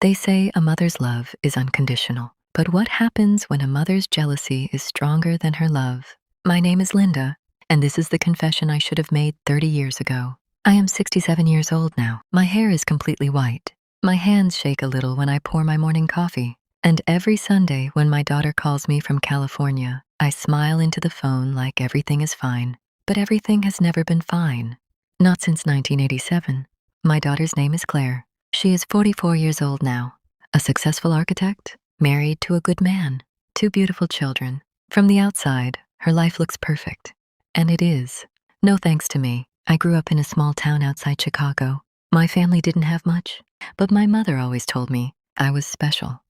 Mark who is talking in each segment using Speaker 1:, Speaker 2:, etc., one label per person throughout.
Speaker 1: They say a mother's love is unconditional. But what happens when a mother's jealousy is stronger than her love? My name is Linda, and this is the confession I should have made 30 years ago. I am 67 years old now. My hair is completely white. My hands shake a little when I pour my morning coffee. And every Sunday when my daughter calls me from California, I smile into the phone like everything is fine. But everything has never been fine. Not since 1987. My daughter's name is Claire. She is 44 years old now. A successful architect, married to a good man, 2 beautiful children. From the outside, her life looks perfect. And it is. No thanks to me. I grew up in a small town outside Chicago. My family didn't have much, but my mother always told me I was special,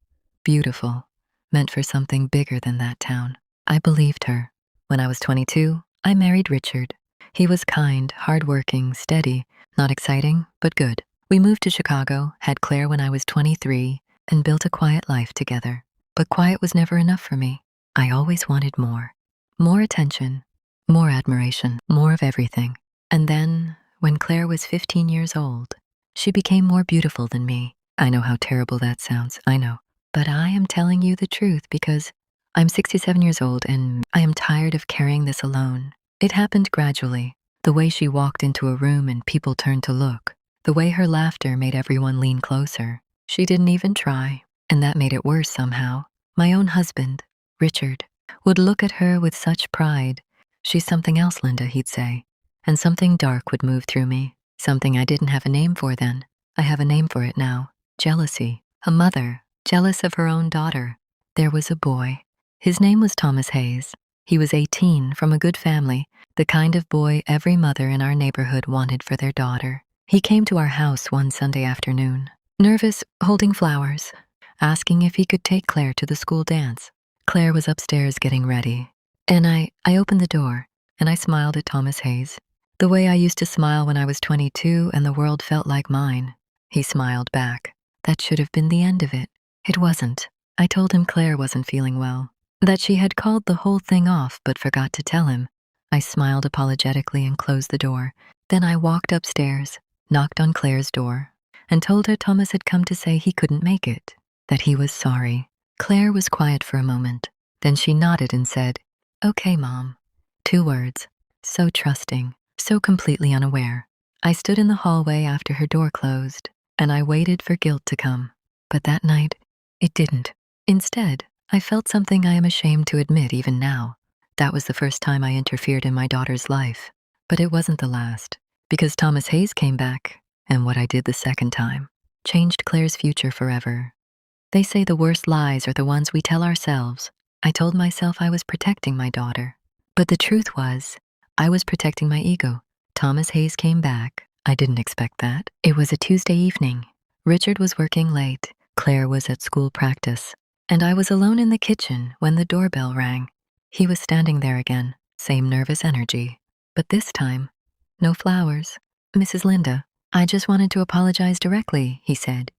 Speaker 1: beautiful, meant for something bigger than that town. I believed her. When I was 22, I married Richard. He was kind, hardworking, steady, not exciting, but good. We moved to Chicago, had Claire when I was 23, and built a quiet life together. But quiet was never enough for me. I always wanted more. More attention, more admiration, more of everything. And then, when Claire was 15 years old, she became more beautiful than me. I know how terrible that sounds, I know. But I am telling you the truth because I'm 67 years old and I am tired of carrying this alone. It happened gradually. The way she walked into a room and people turned to look. The way her laughter made everyone lean closer. She didn't even try, and that made it worse somehow. My own husband, Richard, would look at her with such pride. She's something else, Linda, he'd say. And something dark would move through me. Something I didn't have a name for then. I have a name for it now. Jealousy. A mother, jealous of her own daughter. There was a boy. His name was Thomas Hayes. He was 18, from a good family, the kind of boy every mother in our neighborhood wanted for their daughter. He came to our house one Sunday afternoon, nervous, holding flowers, asking if he could take Claire to the school dance. Claire was upstairs getting ready, and I opened the door, and I smiled at Thomas Hayes, the way I used to smile when I was 22 and the world felt like mine. He smiled back. That should have been the end of it. It wasn't. I told him Claire wasn't feeling well, that she had called the whole thing off but forgot to tell him. I smiled apologetically and closed the door. Then I walked upstairs, knocked on Claire's door, and told her Thomas had come to say he couldn't make it, that he was sorry. Claire was quiet for a moment. Then she nodded and said, "Okay, Mom." 2 words. So trusting, so completely unaware. I stood in the hallway after her door closed, and I waited for guilt to come. But that night, it didn't. Instead, I felt something I am ashamed to admit even now. That was the first time I interfered in my daughter's life. But it wasn't the last, because Thomas Hayes came back, and what I did the second time changed Claire's future forever. They say the worst lies are the ones we tell ourselves. I told myself I was protecting my daughter. But the truth was, I was protecting my ego. Thomas Hayes came back. I didn't expect that. It was a Tuesday evening. Richard was working late. Claire was at school practice. And I was alone in the kitchen when the doorbell rang. He was standing there again, same nervous energy. But this time, no flowers. "Mrs. Linda, I just wanted to apologize directly," he said.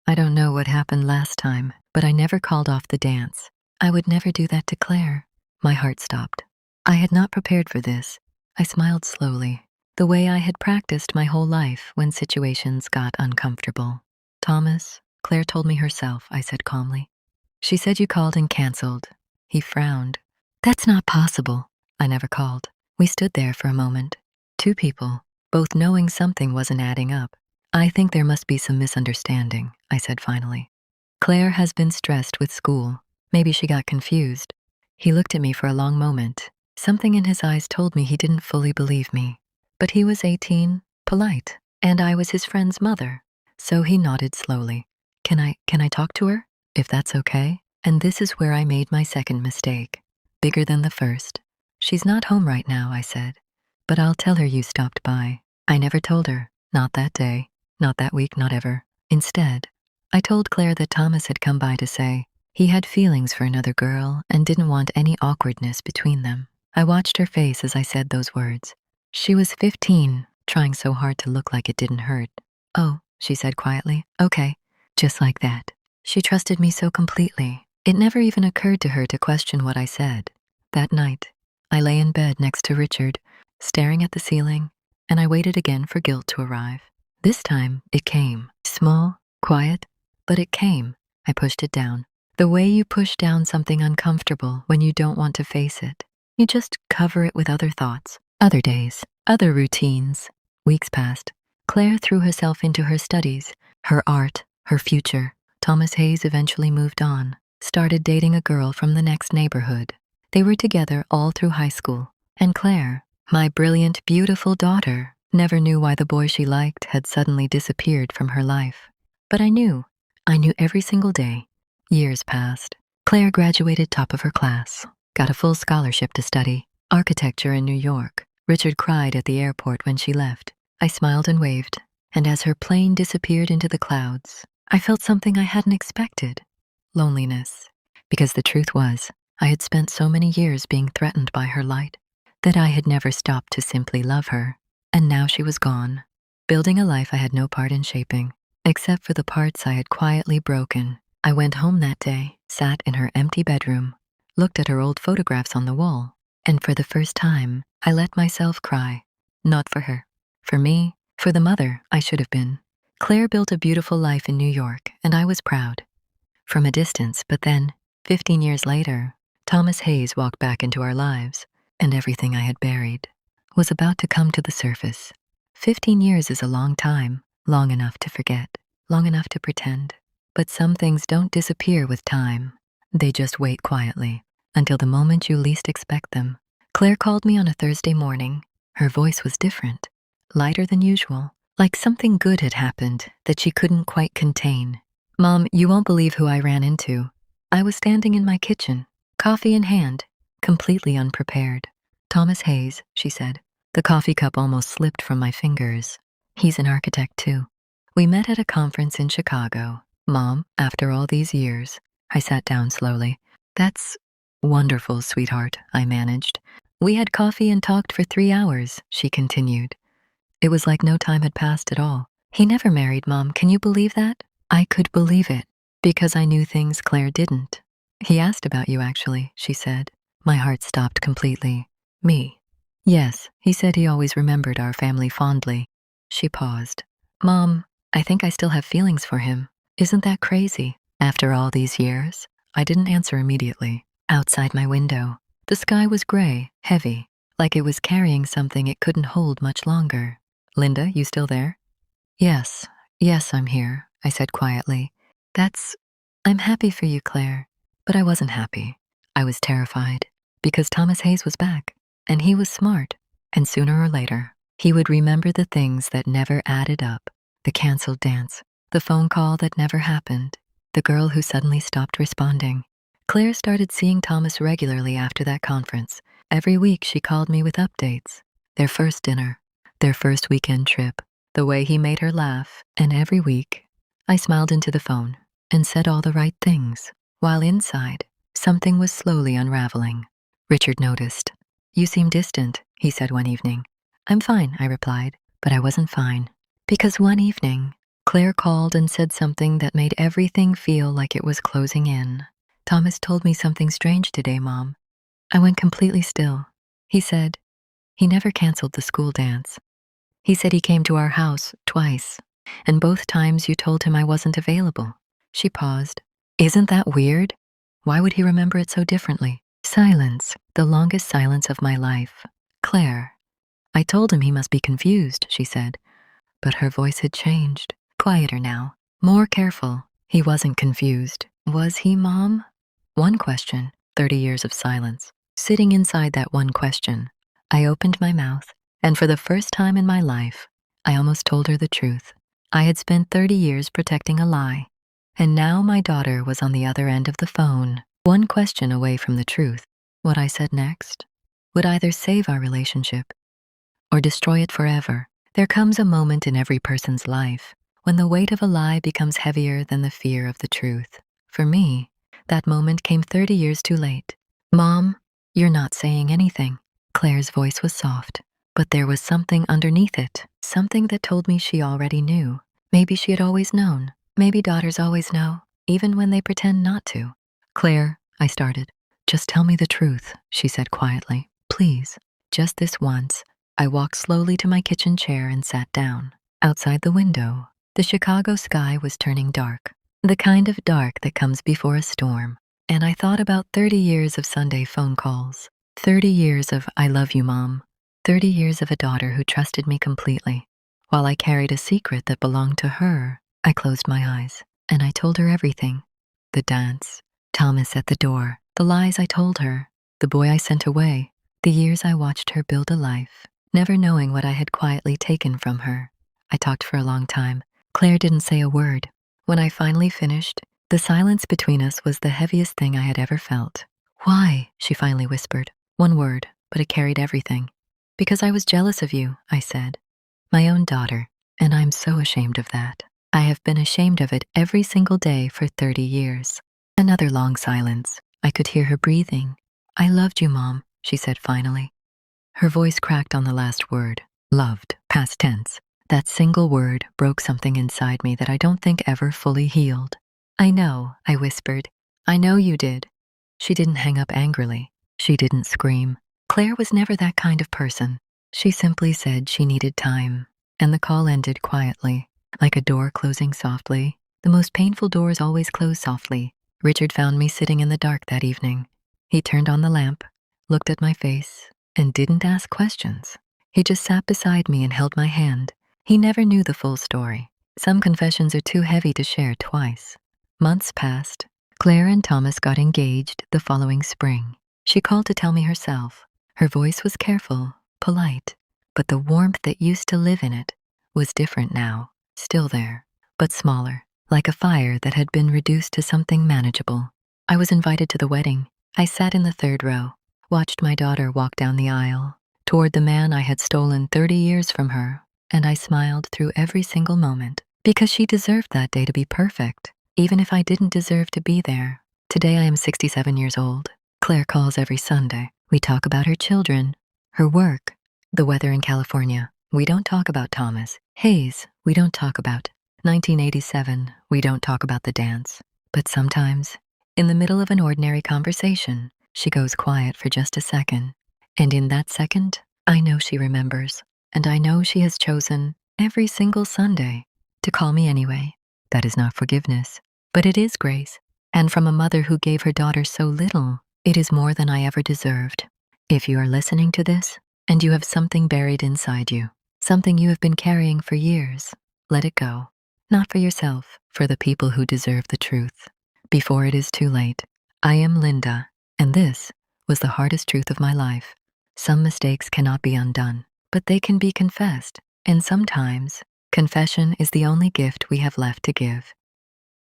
Speaker 1: "I don't know what happened last time, but I never called off the dance. I would never do that to Claire." My heart stopped. I had not prepared for this. I smiled slowly, the way I had practiced my whole life when situations got uncomfortable. "Thomas, Claire told me herself," I said calmly. "She said you called and canceled." He frowned. "That's not possible." I never called. We stood there for a moment. 2 people, both knowing something wasn't adding up. "I think there must be some misunderstanding," I said finally. "Claire has been stressed with school. Maybe she got confused." He looked at me for a long moment. Something in his eyes told me he didn't fully believe me. But he was 18, polite, and I was his friend's mother. So he nodded slowly. Can I talk to her? If that's okay?" And this is where I made my second mistake. Bigger than the first. "She's not home right now," I said. "But I'll tell her you stopped by." I never told her. Not that day. Not that week, not ever. Instead, I told Claire that Thomas had come by to say he had feelings for another girl and didn't want any awkwardness between them. I watched her face as I said those words. She was 15, trying so hard to look like it didn't hurt. "Oh," she said quietly. "Okay." Just like that. She trusted me so completely. It never even occurred to her to question what I said. That night, I lay in bed next to Richard, staring at the ceiling, and I waited again for guilt to arrive. This time, it came. Small, quiet, But it came. I pushed it down. The way you push down something uncomfortable when you don't want to face it. You just cover it with other thoughts, other days, other routines. Weeks passed. Claire threw herself into her studies, her art, her future. Thomas Hayes eventually moved on, started dating a girl from the next neighborhood. They were together all through high school. And Claire, my brilliant, beautiful daughter, never knew why the boy she liked had suddenly disappeared from her life. But I knew every single day. Years passed. Claire graduated top of her class, got a full scholarship to study architecture in New York. Richard cried at the airport when she left. I smiled and waved, and as her plane disappeared into the clouds, I felt something I hadn't expected. Loneliness. Because the truth was, I had spent so many years being threatened by her light that I had never stopped to simply love her. And now she was gone, building a life I had no part in shaping, except for the parts I had quietly broken. I went home that day, sat in her empty bedroom, looked at her old photographs on the wall, and for the first time, I let myself cry. Not for her. For me, for the mother I should have been. Claire built a beautiful life in New York, and I was proud. From a distance, but then, 15 years later, Thomas Hayes walked back into our lives, and everything I had buried was about to come to the surface. 15 years is a long time, long enough to forget, long enough to pretend. But some things don't disappear with time. They just wait quietly, until the moment you least expect them. Claire called me on a Thursday morning. Her voice was different, lighter than usual, like something good had happened that she couldn't quite contain. "Mom, you won't believe who I ran into." I was standing in my kitchen, coffee in hand, completely unprepared. "Thomas Hayes," she said. The coffee cup almost slipped from my fingers. "He's an architect too. We met at a conference in Chicago." "Mom, after all these years." I sat down slowly. "That's wonderful, sweetheart," I managed. "We had coffee and talked for 3 hours," she continued. It was like no time had passed at all. "He never married, Mom. Can you believe that?" I could believe it, because I knew things Claire didn't. "He asked about you, actually," she said. My heart stopped completely. "Me?" "Yes, he said he always remembered our family fondly." She paused. "Mom, I think I still have feelings for him. Isn't that crazy? After all these years?" I didn't answer immediately. Outside my window, the sky was gray, heavy, like it was carrying something it couldn't hold much longer. "Linda, you still there?" Yes, I'm here," I said quietly. I'm happy for you, Claire." But I wasn't happy. I was terrified, because Thomas Hayes was back, and he was smart, and sooner or later, he would remember the things that never added up. The canceled dance, the phone call that never happened, the girl who suddenly stopped responding. Claire started seeing Thomas regularly after that conference. Every week she called me with updates. Their first dinner, their first weekend trip, the way he made her laugh, and every week, I smiled into the phone and said all the right things, while inside, something was slowly unraveling. Richard noticed. "You seem distant," he said one evening. "I'm fine," I replied, but I wasn't fine. Because one evening, Claire called and said something that made everything feel like it was closing in. "Thomas told me something strange today, Mom." I went completely still. He said he never canceled the school dance. He said he came to our house twice, and both times you told him I wasn't available. She paused. "Isn't that weird? Why would he remember it so differently?" Silence, the longest silence of my life. "Claire, I told him he must be confused," she said. But her voice had changed, quieter now, more careful. "He wasn't confused. Was he, Mom?" One question, 30 years of silence. Sitting inside that one question, I opened my mouth, and for the first time in my life, I almost told her the truth. I had spent 30 years protecting a lie, and now my daughter was on the other end of the phone, one question away from the truth. What I said next would either save our relationship or destroy it forever. There comes a moment in every person's life when the weight of a lie becomes heavier than the fear of the truth. For me, that moment came 30 years too late. "Mom, you're not saying anything." Claire's voice was soft, but there was something underneath it, something that told me she already knew. Maybe she had always known. Maybe daughters always know, even when they pretend not to. "Claire," I started. "Just tell me the truth," she said quietly. "Please, just this once." I walked slowly to my kitchen chair and sat down. Outside the window, the Chicago sky was turning dark. the kind of dark that comes before a storm. And I thought about 30 years of Sunday phone calls, 30 years of I love you, Mom, 30 years of a daughter who trusted me completely. While I carried a secret that belonged to her, I closed my eyes and I told her everything. The dance, Thomas at the door, the lies I told her, the boy I sent away, the years I watched her build a life, never knowing what I had quietly taken from her. I talked for a long time. Claire didn't say a word. When I finally finished, the silence between us was the heaviest thing I had ever felt. Why? She finally whispered. One word, but it carried everything. Because I was jealous of you, I said. My own daughter, and I'm so ashamed of that. I have been ashamed of it every single day for 30 years. Another long silence. I could hear her breathing. I loved you, Mom, she said finally. Her voice cracked on the last word. Loved, past tense. That single word broke something inside me that I don't think ever fully healed. I know, I whispered. I know you did. She didn't hang up angrily. She didn't scream. Claire was never that kind of person. She simply said she needed time, and the call ended quietly, like a door closing softly. The most painful doors always close softly. Richard found me sitting in the dark that evening. He turned on the lamp, looked at my face, and didn't ask questions. He just sat beside me and held my hand. He never knew the full story. Some confessions are too heavy to share twice. Months passed. Claire and Thomas got engaged the following spring. She called to tell me herself. Her voice was careful, polite, but the warmth that used to live in it was different now, still there, but smaller, like a fire that had been reduced to something manageable. I was invited to the wedding. I sat in the third row, watched my daughter walk down the aisle, toward the man I had stolen 30 years from her, and I smiled through every single moment, because she deserved that day to be perfect, even if I didn't deserve to be there. Today I am 67 years old. Claire calls every Sunday. We talk about her children, her work, the weather in California. We don't talk about Thomas. Hayes, we don't talk about 1987. We don't talk about the dance. But sometimes, in the middle of an ordinary conversation, she goes quiet for just a second. And in that second, I know she remembers. And I know she has chosen every single Sunday to call me anyway. That is not forgiveness, but it is grace. And from a mother who gave her daughter so little, it is more than I ever deserved. If you are listening to this, and you have something buried inside you, something you have been carrying for years, let it go. Not for yourself, for the people who deserve the truth. Before it is too late. I am Linda, and this was the hardest truth of my life. Some mistakes cannot be undone, but they can be confessed, and sometimes confession is the only gift we have left to give.